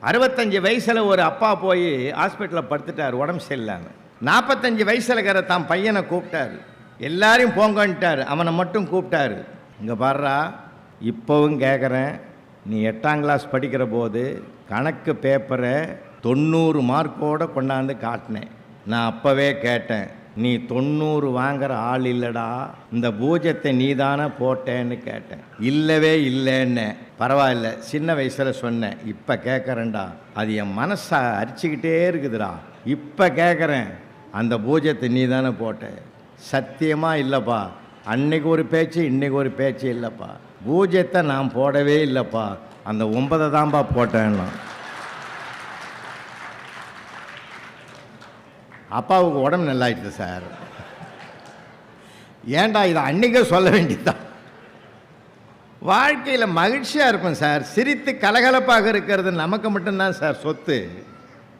65 வயசில் ஒரு அப்பா போய் ஹாஸ்பிட்டலில் படுத்துட்டார், உடம்பு சரியில்லாமல். 45 வயசில் இருக்கிற தான் பையனை கூப்பிட்டாரு, எல்லாரையும் போங்கன்ட்டார், அவனை மட்டும் கூப்பிட்டாரு. இங்கே பாடுறா, இப்போவும் கேட்குறேன், நீ 8ஆம் கிளாஸ் படிக்கிற போது கணக்கு பேப்பரை 90 மார்க்கோடு கொண்டாந்து காட்டினேன். நான் அப்போவே கேட்டேன், நீ 90 வாங்குற ஆள் இல்லைடா, இந்த பூஜ்ஜத்தை நீ தானே போட்டேன்னு கேட்டேன். இல்லவே இல்லைன்னு. பரவாயில்ல, சின்ன வயசில் சொன்னேன், இப்போ கேட்குறேன்டா, அது என் மனசை அரிச்சிக்கிட்டே இருக்குதுடா. இப்போ கேட்குறேன், அந்த பூஜ்ஜத்தை நீ தானே போட்ட. சத்தியமாக இல்லைப்பா, அன்னைக்கு ஒரு பேச்சு இன்றைக்கி ஒரு பேச்சு இல்லைப்பா, பூஜ்ஜத்தை நான் போடவே இல்லைப்பா, அந்த 9 தான்ப்பா போட்டேன்னா. அப்பாவுக்கு உடம்பு நல்லாயிடுது சார். ஏன்டா இதை அன்றைக்கே சொல்ல வேண்டியதுதான். வாழ்க்கையில் மகிழ்ச்சியாக இருப்பேன் சார். சிரித்து கலகலப்பாக இருக்கிறது நமக்கு மட்டும்தான் சார் சொத்து.